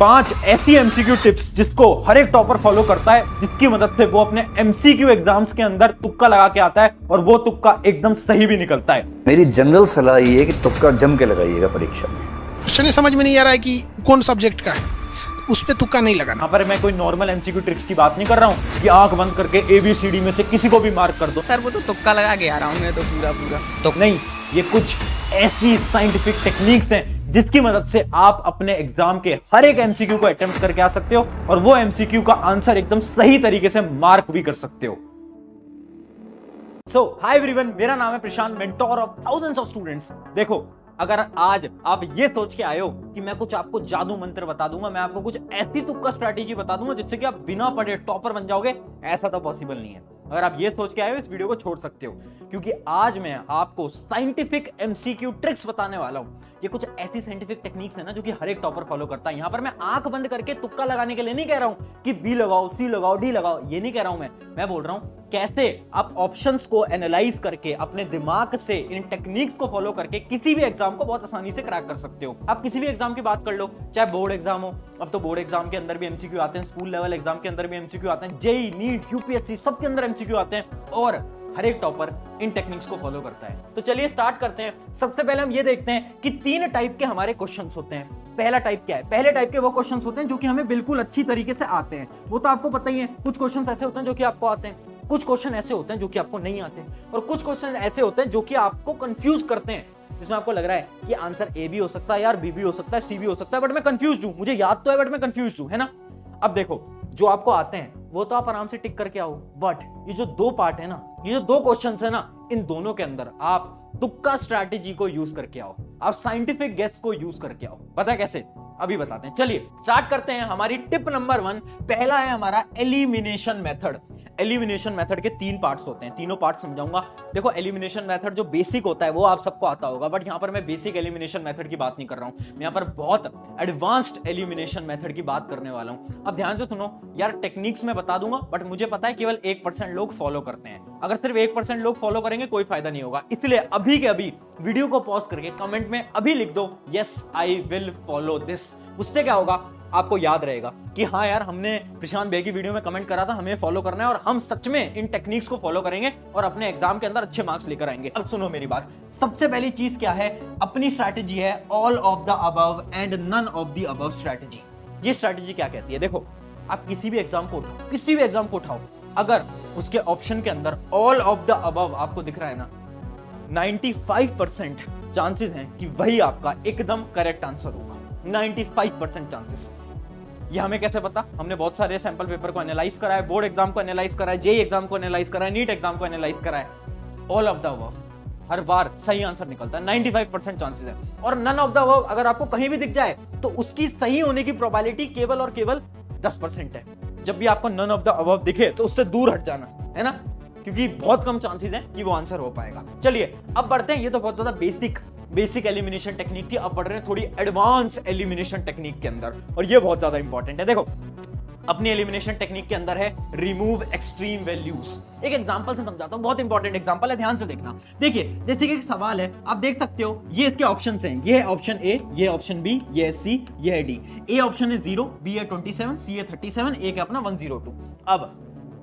5 ऐसी MCQ tips जिसको हर एक टॉपर फॉलो करता है, जिसकी मदद से वो अपने एमसीक्यू एग्जाम्स के अंदर तुक्का लगा के आता है और वो तुक्का एकदम सही भी निकलता है। मेरी जनरल सलाह ये है कि तुक्का जम के लगाइएगा परीक्षा में। क्वेश्चन समझ में नहीं आ रहा है कि कौन सब्जेक्ट का है, उस पे तुक्का नहीं लगाना। यहाँ पर मैं कोई नॉर्मल एमसीक्यू ट्रिक्स की बात नहीं कर रहा हूँ कि आंख बंद करके ABCD में से किसी को भी मार्क कर दो। सर वो तो तुक्का लगा के आ रहा हूँ मैं तो पूरा तो नहीं, ये कुछ ऐसी साइंटिफिक टेक्निक्स हैं जिसकी मदद से आप अपने एग्जाम के हर एक एमसीक्यू को अटेम्प्ट करके आ सकते हो और वो एमसीक्यू का आंसर एकदम सही तरीके से मार्क भी कर सकते हो। हाय एवरीवन, मेरा नाम है Prashant, mentor of thousands of students. देखो, अगर आज आप ये सोच के आए हो कि मैं कुछ आपको जादू मंत्र बता दूंगा, मैं आपको कुछ ऐसी तुक्का स्ट्रैटेजी बता दूंगा जिससे कि आप बिना पढ़े टॉपर बन जाओगे, ऐसा तो पॉसिबल नहीं है। अगर आप ये सोच के आए हो, इस वीडियो को छोड़ सकते हो, क्योंकि आज मैं आपको साइंटिफिक एमसीक्यू ट्रिक्स बताने वाला हूं। ये कुछ ऐसी साइंटिफिक टेक्निक्स है ना जो कि हर एक टॉपर फॉलो करता है। यहां पर मैं आंख बंद करके तुक्का लगाने के लिए नहीं कह रहा हूं कि बी लगाओ, सी लगाओ, डी लगाओ, ये नहीं कह रहा हूं मैं बोल रहा हूं कैसे आप ऑप्शंस को एनालाइज करके अपने दिमाग से इन टेक्निक्स को फॉलो करके किसी भी एग्जाम को बहुत आसानी से क्रैक कर सकते हो। आप किसी भी एग्जाम की बात कर लो, चाहे बोर्ड एग्जाम हो, अब तो बोर्ड एग्जाम के अंदर भी एमसीक्यू आते हैं, स्कूल लेवल एग्जाम के अंदर भी एमसीक्यू आते हैं, जेईई, नीट, यूपीएससी सबके अंदर एमसीक्यू आते हैं और हर एक टॉपर इन टेक्निक्स को फॉलो करता है। तो चलिए स्टार्ट करते हैं। सबसे पहले हम ये देखते हैं कि 3 टाइप के हमारे क्वेश्चंस होते हैं। पहला टाइप क्या है? पहले टाइप के वो क्वेश्चंस होते हैं जो कि हमें बिल्कुल अच्छी तरीके से आते हैं, वो तो आपको पता ही है। कुछ क्वेश्चंस ऐसे होते हैं जो कि आपको आते हैं, कुछ क्वेश्चन ऐसे होते हैं जो कि आपको नहीं आते, और कुछ क्वेश्चन ऐसे होते हैं जो कि आपको कंफ्यूज करते हैं, जिसमें आपको लग रहा है कि आंसर ए भी हो सकता है, यार बी भी हो सकता है, सी भी हो सकता है, बट मैं कंफ्यूज हूं, मुझे याद तो है बट मैं कंफ्यूज हूं, है ना। अब देखो, जो आपको आते हैं वो तो आप आराम से टिक करके आओ, बट ये जो 2 पार्ट है ना, ये जो 2 क्वेश्चंस है ना, इन दोनों के अंदर आप तुक्का स्ट्रैटेजी को यूज करके आओ, आप साइंटिफिक गेस को यूज करके आओ। पता है कैसे? अभी बताते हैं। चलिए स्टार्ट करते हैं। हमारी टिप नंबर 1, पहला है हमारा एलिमिनेशन मेथड। एलिमिनेशन मेथड के 3 पार्ट्स होते हैं, तीनों पार्ट समझाऊंगा। देखो, एलिमिनेशन मेथड जो बेसिक होता है वो आप सबको आता होगा, बट यहां पर मैं बेसिक एलिमिनेशन मेथड की बात नहीं कर रहा हूं, मैं यहां पर बहुत एडवांस्ड एलिमिनेशन मेथड की बात करने वाला हूं। अब ध्यान से सुनो यार, टेक्निक्स में बता दूंगा, बट मुझे पता है केवल 1% लोग फॉलो करते हैं। अगर सिर्फ 1% लोग फॉलो करेंगे कोई फायदा नहीं होगा, इसलिए अभी के अभी वीडियो को पॉज करके कमेंट में अभी लिख दो yes I will follow this. उससे क्या होगा, आपको याद रहेगा कि हाँ यार, हमने प्रशांत भाई की वीडियो में कमेंट करा था, हमें फॉलो करना है और हम सच में इन टेक्निक्स को फॉलो करेंगे और अपने एग्जाम के अंदर अच्छे मार्क्स लेकर आएंगे। अब सुनो मेरी बात, सबसे पहली चीज क्या है, अपनी स्ट्रैटेजी है all of the above and none of the above strategy. ये स्ट्रैटेजी क्या कहती है? देखो, आप किसी भी एग्जाम को उठाओ, किसी भी एग्जाम को उठाओ, अगर उसके ऑप्शन के अंदर ऑल ऑफ द अबव आपको दिख रहा है ना, 95% चांसेस हैं कि वही आपका एकदम करेक्ट आंसर होगा। 95% चांसेस। ये हमें कैसे पता? हमने बहुत सारे सैंपल पेपर को एनालाइज करा है, बोर्ड एग्जाम को एनालाइज करा है, जेईई एग्जाम को एनालाइज करा है, नीट एग्जाम को एनालाइज करा है। ऑल ऑफ द अबव हर बार सही आंसर निकलता है, 95% चांसेस है। और नन ऑफ द अबव अगर आपको कहीं भी दिख जाए तो उसकी सही होने की प्रोबेबिलिटी केवल और केवल 10% है। जब भी आपको नन ऑफ द अबव दिखे तो उससे दूर हट जाना, है ना, क्योंकि बहुत कम चांसेस हैं कि वो आंसर हो पाएगा। चलिए अब बढ़ते हैं। ये तो बहुत ज्यादा बेसिक एलिमिनेशन टेक्निक थी, अब बढ़ रहे हैं थोड़ी एडवांस एलिमिनेशन टेक्निक के अंदर, और ये बहुत ज्यादा इंपॉर्टेंट है। देखो, अपनी एलिमिनेशन टेक्निक के अंदर है रिमूव एक्सट्रीम वैल्यूज। एक एग्जांपल से समझाता हूं, बहुत इंपॉर्टेंट एग्जांपल है, ध्यान से देखना। देखिए, जैसे कि एक सवाल है, आप देख सकते हो ये इसके ऑप्शंस हैं, ये है ऑप्शन ए, ये ऑप्शन बी, ये है सी, ये है डी। ए ऑप्शन है 0, बी है 27, सी है 37, ए है अपना 102। अब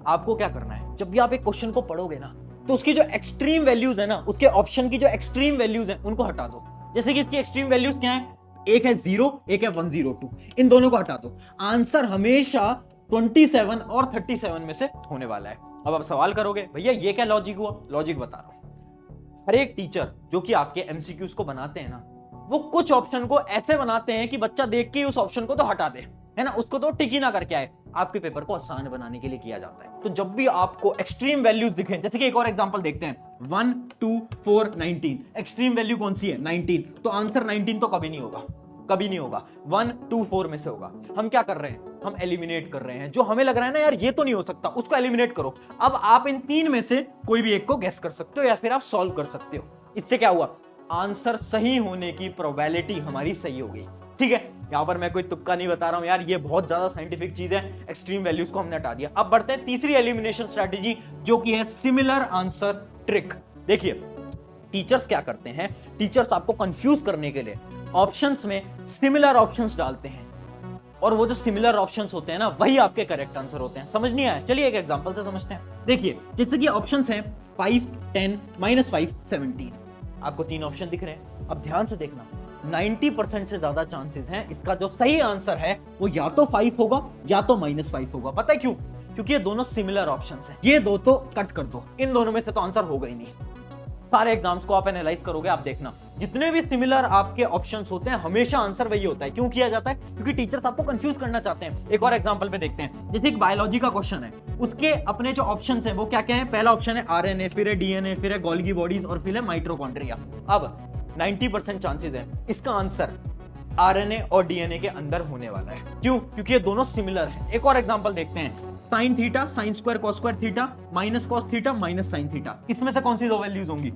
आपको क्या करना है, जब भी आप एक क्वेश्चन को पढ़ोगे ना, तो उसकी जो एक्सट्रीम वैल्यूज है ना, उसके ऑप्शन की जो एक्सट्रीम वैल्यूज हैं उनको हटा दो। जैसे कि इसकी एक्सट्रीम वैल्यूज क्या है, एक है 0, एक है 102, इन दोनों को हटा दो। आंसर हमेशा 27 और 37 में से होने वाला है। अब आप सवाल करोगे, भैया ये क्या लॉजिक हुआ? लॉजिक बता रहा हूं। हर एक टीचर जो कि आपके एमसीक्यूज को बनाते हैं ना, वो कुछ ऑप्शन को ऐसे बनाते हैं कि बच्चा देख के उस ऑप्शन को तो हटा दे, है ना, उसको तो टिक ही ना करके आए। आपके पेपर को आसान बनाने के लिए किया जाता है। तो जब भी आपको एक्सट्रीम वैल्यूज दिखें, जैसे कि एक और एग्जांपल देखते हैं, 1 2 4 19, एक्सट्रीम वैल्यू कौन सी है? 19, तो आंसर 19 तो कभी नहीं होगा, कभी नहीं होगा, 1 2 4 में से होगा। हम क्या कर रहे हैं, हम एलिमिनेट कर रहे हैं। जो हमें लग रहा है ना यार ये तो नहीं हो सकता, उसको एलिमिनेट करो। अब आप इन 3 में से कोई भी एक को गेस कर सकते हो या फिर आप सॉल्व कर सकते हो। इससे क्या हुआ, आंसर सही होने की प्रोबेबिलिटी हमारी सही हो गई। ठीक है, यहां पर मैं कोई तुक्का नहीं बता रहा हूं यार, ये बहुत ज्यादा साइंटिफिक चीज है। एक्सट्रीम वैल्यूज को हमने हटा दिया। अब बढ़ते हैं तीसरी एलिमिनेशन स्ट्रेटेजी, जो कि है सिमिलर आंसर ट्रिक। देखिए, टीचर्स क्या करते हैं, टीचर्स आपको कंफ्यूज करने के लिए ऑप्शंस में सिमिलर ऑप्शंस डालते हैं। और वो जो सिमिलर ऑप्शंस होते हैं ना वही आपके करेक्ट आंसर होते हैं। समझ नहीं आया? चलिए एक एग्जांपल से समझते हैं। देखिए जैसे कि ऑप्शंस हैं 5, 10, -5, 17। आपको 3 ऑप्शन दिख रहे हैं। अब ध्यान से देखना, 90% से ज्यादा चांसेस हैं इसका जो सही आंसर है वो या तो 5 होगा या तो -5 होगा। पता है क्यों? क्योंकि ये दोनों सिमिलर ऑप्शंस हैं। ये दो तो कट कर दो, इन दोनों में से तो आंसर होगा ही नहीं। सारे एग्जाम्स को आप एनालाइज करोगे, आप देखना जितने भी सिमिलर आपके ऑप्शंस होते हैं हमेशा आंसर वही होता है। क्यों किया जाता है? क्योंकि टीचर्स आपको कंफ्यूज करना चाहते हैं। एक और एग्जांपल पे देखते हैं, जैसे एक बायोलॉजी का क्वेश्चन है, उसके अपने जो ऑप्शंस हैं वो क्या क्या है? पहला ऑप्शन है आरएनए, फिर है डीएनए, फिर है गोल्गी बॉडीज और फिर है माइटोकॉन्ड्रिया। अब 90% चांसेस है इसका आंसर आरएनए और डीएनए के अंदर होने वाला है। क्यों? क्योंकि ये दोनों सिमिलर है। एक और एग्जांपल देखते हैं, sine theta, sine square cos square theta, minus cos theta, minus sine theta. इसमें से कौन सी दो वैल्यूज होंगी?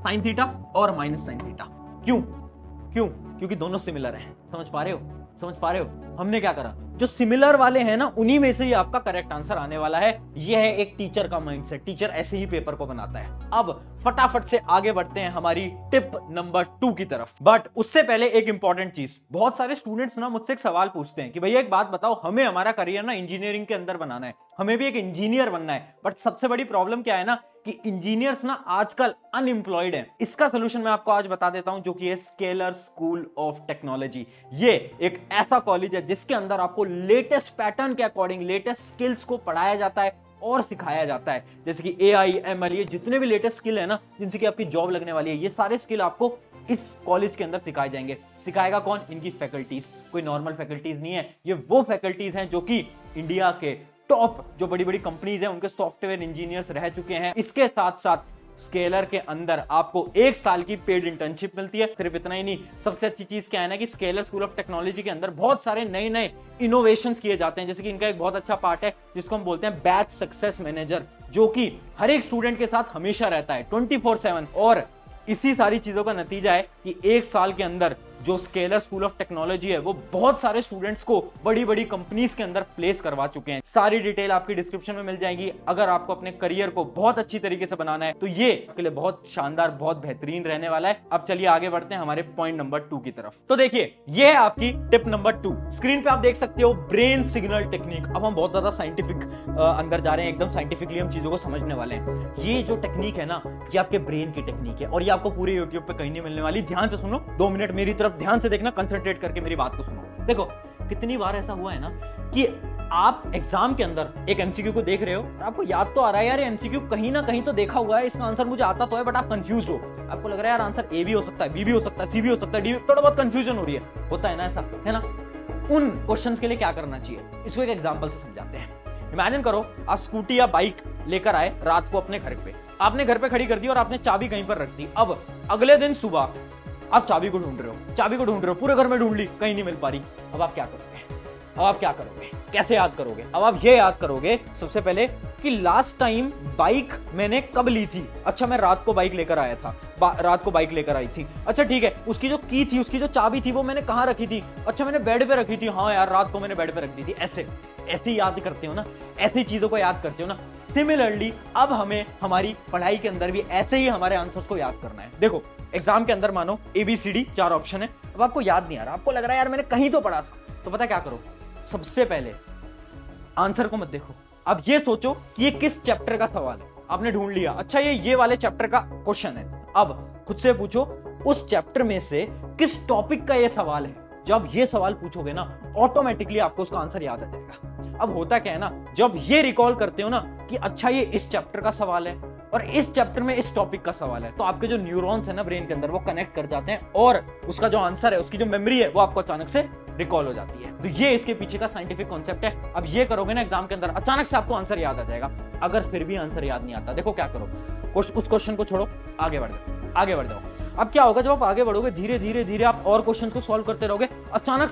साइन थीटा और माइनस साइन थीटा। क्यों? क्यों? क्योंकि दोनों सिमिलर हैं। समझ पा रहे हो? समझ पा रहे हो? हमने क्या करा, जो सिमिलर वाले हैं ना उन्हीं में से ही आपका करेक्ट आंसर आने वाला है। यह है एक टीचर का माइंडसेट। टीचर ऐसे ही पेपर को बनाता है। अब फटाफट से आगे बढ़ते हैं हमारी टिप नंबर 2 की तरफ। बट उससे पहले एक इंपॉर्टेंट चीज, बहुत सारे स्टूडेंट्स ना मुझसे एक सवाल पूछते हैं कि भैया एक बात बताओ, हमें हमारा करियर ना इंजीनियरिंग के अंदर बनाना है, हमें भी एक इंजीनियर बनना है, बट सबसे बड़ी प्रॉब्लम क्या है ना कि इंजीनियर्स ना आजकल अनएम्प्लॉयड हैं। इसका सोल्यूशन मैं आपको आज बता देता हूं, जो कि है स्केलर स्कूल ऑफ टेक्नोलॉजी। ये एक ऐसा कॉलेज है जिसके अंदर आपको लेटेस्ट पैटर्न के अकॉर्डिंग लेटेस्ट स्किल्स को पढ़ाया जाता है और सिखाया जाता है। जैसे कि AI, ML, ये जितने भी लेटेस्ट स्किल है ना जिनसे कि आपकी जॉब लगने वाली है, ये सारे स्किल आपको इस कॉलेज के अंदर सिखाए जाएंगे। सिखाएगा कौन? इनकी फैकल्टीज। कोई नॉर्मल फैकल्टीज नहीं है, ये वो फैकल्टीज हैं जो कि इंडिया के टॉप जो बड़ी बड़ी कंपनीज हैं उनके सॉफ्टवेयर इंजीनियर्स रह चुके हैं। इसके साथ साथ स्केलर के अंदर आपको 1 साल की पेड इंटर्नशिप मिलती है। सिर्फ इतना ही नहीं, सबसे अच्छी चीज क्या है ना कि स्केलर स्कूल ऑफ टेक्नोलॉजी के अंदर बहुत सारे नए नए इनोवेशंस किए जाते हैं। जैसे कि इनका एक बहुत अच्छा पार्ट है जिसको हम बोलते हैं बैच सक्सेस मैनेजर, जो कि हर एक स्टूडेंट के साथ हमेशा रहता है 24/7। और इसी सारी चीजों का नतीजा है कि 1 साल के अंदर जो स्केलर स्कूल ऑफ टेक्नोलॉजी है वो बहुत सारे स्टूडेंट्स को बड़ी बड़ी कंपनीज के अंदर प्लेस करवा चुके हैं। सारी डिटेल आपकी डिस्क्रिप्शन में मिल जाएगी। अगर आपको अपने करियर को बहुत अच्छी तरीके से बनाना है तो ये आपके लिए बहुत शानदार, बहुत बेहतरीन रहने वाला है। अब चलिए आगे बढ़ते हैं हमारे पॉइंट नंबर 2 की तरफ। तो देखिए ये है आपकी टिप नंबर 2। स्क्रीन पे आप देख सकते हो ब्रेन सिग्नल टेक्निक। अब हम बहुत ज्यादा साइंटिफिक अंदर जा रहे हैं, एकदम साइंटिफिकली हम चीजों को समझने वाले हैं। ये जो टेक्निक है ना ये आपके ब्रेन की टेक्निक है और ये आपको पूरे यूट्यूब पे कहीं नहीं मिलने वाली। ध्यान से सुनो, 2 मिनट मेरी तरफ ध्यान से देखना, कंसंट्रेट करके मेरी बात को सुनो। देखो कितनी बार ऐसा हुआ है ना कि आप एग्जाम के अंदर एक एमसीक्यू को देख रहे हो, आपको याद तो आ रहा है यार एमसीक्यू कहीं ना कहीं तो देखा हुआ है, इसका आंसर मुझे आता तो है, बट आप कंफ्यूज हो। आपको लग रहा है यार आंसर ए भी हो सकता है, बी भी हो सकता है, सी भी हो सकता है, डी भी। थोड़ा बहुत कंफ्यूजन हो रही है, होता है ना ऐसा, है ना? उन क्वेश्चंस के लिए क्या करना चाहिए इसको एक एग्जांपल से समझाते हैं। इमेजिन करो आप स्कूटी या बाइक लेकर आए रात को अपने घर पे, आपने घर पे खड़ी कर दी और आपने चाबी कहीं पर रख दी। अब अगले दिन सुबह आप चाबी को ढूंढ रहे हो, पूरे घर में ढूंढ ली, कहीं नहीं मिल पा रही। अब आप क्या करोगे? कैसे याद करोगे? अब आप ये याद करोगे सबसे पहले कि लास्ट टाइम बाइक मैंने कब ली थी। अच्छा मैं रात को बाइक लेकर आया था, रात को बाइक लेकर आई थी। अच्छा ठीक है, उसकी जो की थी, उसकी जो चाबी थी वो मैंने कहाँ रखी थी? अच्छा मैंने बेड पे रखी थी। हाँ यार रात को मैंने बेड पे रख दी थी। ऐसे याद करते हो ना, ऐसी चीजों को याद करते हो ना। सिमिलरली अब हमें हमारी पढ़ाई के अंदर भी ऐसे ही हमारे आंसर्स को याद करना है। देखो एग्जाम के अंदर मानो ABCD 4 ऑप्शन है, अब आपको याद नहीं आ रहा, आपको लग रहा है यार मैंने कहीं तो पढ़ा था, तो पता क्या करो, सबसे पहले आंसर को मत देखो, अब ये सोचो कि ये किस चैप्टर का सवाल है। आपने ढूंढ लिया, अच्छा ये वाले चैप्टर का क्वेश्चन है। अब खुद से पूछो उस चैप्टर में से किस टॉपिक का ये सवाल है। जब ये सवाल पूछोगे ना ऑटोमेटिकली आपको उसका आंसर याद आ जाएगा। अब होता क्या है ना, जब ये रिकॉल करते हो ना कि अच्छा ये इस चैप्टर का सवाल है और इस चैप्टर में इस टॉपिक का सवाल है, तो आपके जो न्यूरॉन्स है ना ब्रेन के अंदर वो कनेक्ट कर जाते हैं और उसका जो आंसर है, उसकी जो मेमोरी है वो आपको अचानक से रिकॉल हो जाती है। तो ये इसके पीछे का साइंटिफिक कॉन्सेप्ट है। अब ये करोगे ना एग्जाम के अंदर, अचानक से आपको आंसर याद आ जाएगा। अगर फिर भी आंसर याद नहीं आता, देखो क्या करो, उस क्वेश्चन को छोड़ो, आगे बढ़ जाओ। अब क्या होगा, जब आप आगे बढ़ोगे धीरे धीरे आप और क्वेश्चन को सॉल्व करते रहोगे। अचानक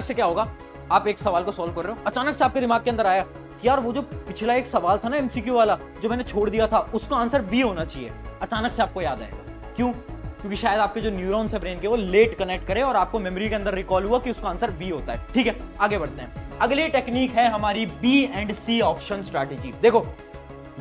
से क्या होगा, आप एक सवाल को सॉल्व कर रहे हो, अचानक से आपके दिमाग के अंदर आया यार वो जो पिछला एक सवाल था ना MCQ वाला जो मैंने छोड़ दिया था, उसका आंसर B होना चाहिए। अचानक से आपको याद आएगा। क्यों? क्योंकि शायद आपके जो न्यूरॉन्स है ब्रेन के वो लेट कनेक्ट करे और आपको मेमोरी के अंदर रिकॉल हुआ कि उसका आंसर B होता है। ठीक है, आगे बढ़ते हैं। अगली टेक्निक है हमारी B and C option strategy. देखो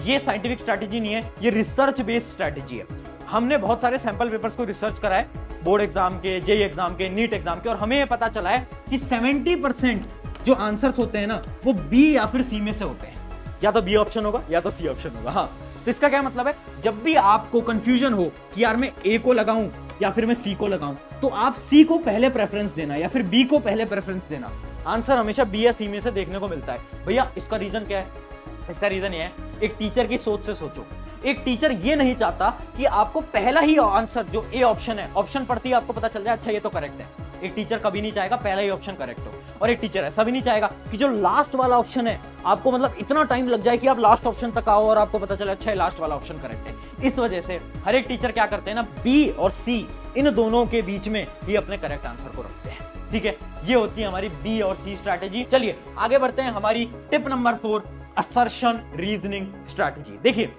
ये साइंटिफिक स्ट्रैटेजी नहीं है, ये रिसर्च बेस्ड स्ट्रैटेजी है। हमने बहुत सारे सैंपल पेपर्स को रिसर्च करा है बोर्ड एग्जाम के, जेई एग्जाम के, नीट एग्जाम के, और हमें ये पता चला है कि 70% जो आंसर्स होते हैं ना वो बी या फिर सी में से होते हैं। या तो बी ऑप्शन होगा या तो सी ऑप्शन होगा। हाँ, तो इसका क्या मतलब है, जब भी आपको कंफ्यूजन हो कि यार मैं ए को लगाऊं या फिर मैं सी को लगाऊं, तो आप सी को पहले प्रेफरेंस देना या फिर बी को पहले प्रेफरेंस देना। आंसर हमेशा बी या सी में से देखने को मिलता है। भैया इसका रीजन क्या है? इसका रीजन ये है, एक टीचर की सोच से सोचो। एक टीचर ये नहीं चाहता कि आपको पहला ही आंसर जो ए ऑप्शन है, ऑप्शन पढ़ती है आपको पता चल जाए अच्छा ये तो करेक्ट है। एक टीचर कभी नहीं चाहेगा पहला ही ऑप्शन करेक्ट हो, और एक टीचर ऐसा भी नहीं चाहेगा कि जो लास्ट वाला ऑप्शन है आपको मतलब इतना टाइम लग जाए कि आप लास्ट ऑप्शन तक आओ और आपको पता चले अच्छा है लास्ट वाला ऑप्शन करेक्ट है। इस वजह से हर एक टीचर क्या करते हैं ना, बी और सी इन दोनों के बीच में ही अपने करेक्ट आंसर को रखते हैं। ठीक है, ये होती है हमारी बी और सी स्ट्रैटेजी। चलिए आगे बढ़ते हैं। हमारी tip number 4, assertion reasoning strategy. देखिए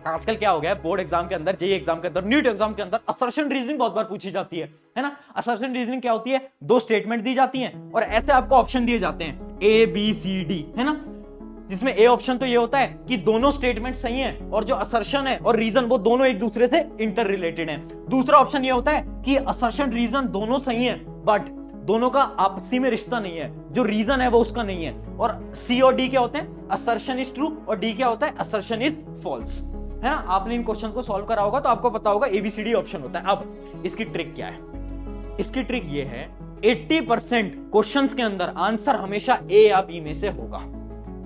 आजकल क्या हो गया है, बोर्ड एग्जाम के अंदर, जेईई एग्जाम के अंदर, नीट एग्जाम के अंदर असर्शन रीजनिंग बहुत बार पूछी जाती है ना। असर्शन रीजनिंग क्या होती है, दो स्टेटमेंट दी जाती हैं और ऐसे आपको ऑप्शन दिए जाते हैं ए बी सी डी, है ना। जिसमें ए ऑप्शन तो ये होता है कि दोनों स्टेटमेंट सही हैं और जो असर्शन है और रीजन वो दोनों एक दूसरे से इंटर रिलेटेड हैं। दूसरा ऑप्शन ये होता है कि असर्शन रीजन दोनों सही हैं बट दोनों का आपसी में रिश्ता नहीं है, जो रीजन है वो उसका नहीं है। और सी और डी क्या होते हैं, असर्शन इज ट्रू और डी क्या होता है, असर्शन इज फॉल्स, है ना। आपने इन क्वेश्चन को सॉल्व करा होगा तो आपको पता होगा एबीसीडी ऑप्शन होता है। अब इसकी ट्रिक क्या है, इसकी ट्रिक ये है 80% क्वेश्चंस के अंदर आंसर हमेशा ए या बी में से होगा।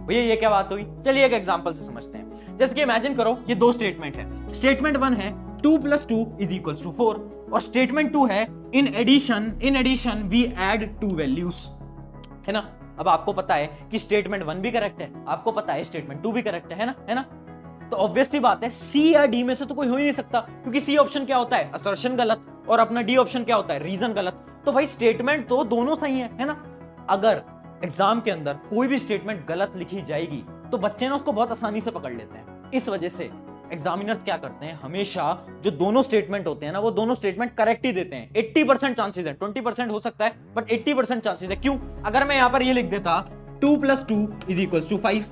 भैया ये क्या बात हुई, चलिए एक एग्जांपल से समझते हैं। जैसे कि इमेजिन करो ये दो स्टेटमेंट है। स्टेटमेंट 1 है 2 + 2 = 4 और स्टेटमेंट 2 है in addition we add 2 values, है ना। अब आपको पता है कि स्टेटमेंट 1 भी करेक्ट है, आपको पता है स्टेटमेंट 2 भी करेक्ट है ना। तो ऑब्वियसली बात है सी या डी में से तो कोई हो ही नहीं सकता, क्योंकि सी ऑप्शन क्या होता है, असर्शन गलत, और अपना डी ऑप्शन क्या होता है, रीजन गलत। तो भाई स्टेटमेंट तो दोनों सही है ना। अगर एग्जाम के अंदर कोई भी स्टेटमेंट गलत लिखी जाएगी तो बच्चे ना उसको बहुत आसानी से पकड़ लेते हैं। इस वजह से एग्जामिनर्स क्या करते हैं, हमेशा जो दोनों स्टेटमेंट होते हैं ना वो दोनों स्टेटमेंट करेक्ट ही देते हैं। 80% चांसेस है, 20% हो सकता है बट 80% चांसेस है। क्यों? अगर मैं यहां पर ये लिख देता 2 + 2 = 5,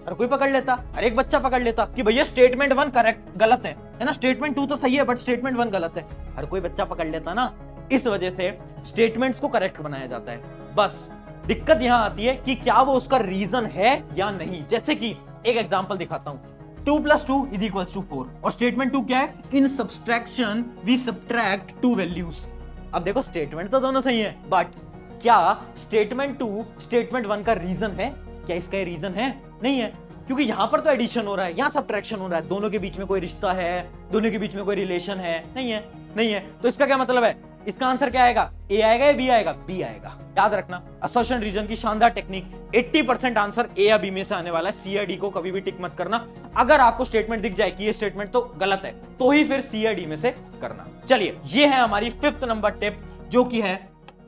हर कोई पकड़ लेता, हर एक बच्चा पकड़ लेता कि भैया स्टेटमेंट 1 करेक्ट गलत है ना, स्टेटमेंट 2 तो सही है बट स्टेटमेंट 1 गलत है, हर कोई बच्चा पकड़ लेता ना। इस वजह से स्टेटमेंट्स को करेक्ट बनाया जाता है। बस दिक्कत यहां आती है कि क्या वो उसका रीजन है या नहीं। जैसे कि एक एग्जांपल दिखाता हूं, 2 + 2 = 4 और स्टेटमेंट 2 क्या है, इन सब्सट्रैक्शन वी सब्ट्रैक्ट 2 वैल्यूज। अब देखो स्टेटमेंट तो दोनों सही है बट क्या स्टेटमेंट 2 स्टेटमेंट 1 का रीजन है? क्या इसका रीजन है? नहीं है, क्योंकि यहां पर तो एडिशन हो रहा है, यहां सब्ट्रैक्शन हो रहा है, दोनों के बीच में कोई रिश्ता है, दोनों के बीच में कोई रिलेशन है? नहीं है। तो इसका क्या मतलब है, इसका आंसर क्या आएगा, ए आएगा या बी आएगा? बी आएगा। याद रखना असर्शन रीजन की शानदार टेक्निक, 80% आंसर ए या बी में से आने वाला है। सी या डी को कभी भी टिक मत करना। अगर आपको स्टेटमेंट दिख जाए कि ये स्टेटमेंट तो गलत है तो ही फिर सी या डी में से करना। चलिए ये है हमारी 5th नंबर टिप, जो कि है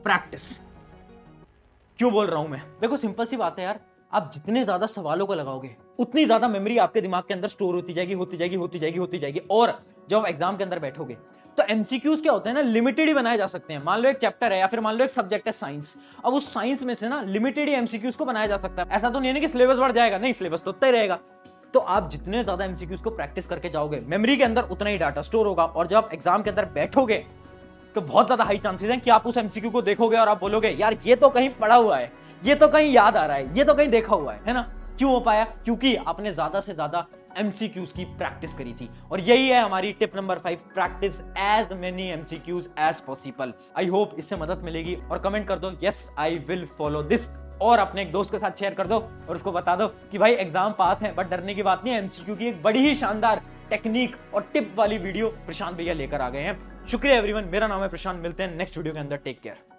प्रैक्टिस। क्यों बोल रहा हूं मैं, देखो सिंपल सी बात है यार, आप जितने ज्यादा सवालों को लगाओगे उतनी ज्यादा मेमोरी आपके दिमाग के अंदर स्टोर होती जाएगी। और जब आप एग्जाम के अंदर बैठोगे तो एमसीक्यूज क्या होते हैं ना, लिमिटेड ही बनाए जा सकते हैं। मान लो एक चैप्टर है या फिर मान लो एक सब्जेक्ट है साइंस, अब उस साइंस में से ना लिमिटेड ही एमसीक्यूज को बनाया जा सकता है। ऐसा तो नहीं है कि सिलेबस बढ़ जाएगा, नहीं, सिलेबस तो उतना ही रहेगा। तो आप जितने ज्यादा एमसीक्यूज को प्रैक्टिस करके जाओगे मेमोरी के अंदर उतना ही डाटा स्टोर होगा, और जब आप एग्जाम के अंदर बैठोगे तो बहुत ज्यादा हाई चांसेस हैं कि आप उस एमसीक्यू को देखोगे और आप बोलोगे यार ये तो कहीं पढ़ा हुआ है, ये तो कहीं याद आ रहा है, ये तो कहीं देखा हुआ है ना। क्यों हो पाया? क्योंकि आपने ज्यादा से ज्यादा एमसीक्यूज की प्रैक्टिस करी थी। और यही है हमारी tip number 5, practice as many MCQs as possible. I hope इससे मदद मिलेगी, और कमेंट कर दो yes I will follow this, और अपने एक दोस्त के साथ शेयर कर दो और उसको बता दो कि भाई एग्जाम पास है बट डरने की बात नहीं है। एमसीक्यू की एक बड़ी ही शानदार टेक्निक और टिप वाली वीडियो प्रशांत भैया लेकर आ गए हैं। शुक्रिया एवरीवन, मेरा नाम है प्रशांत, मिलते हैं नेक्स्ट वीडियो के अंदर, टेक केयर।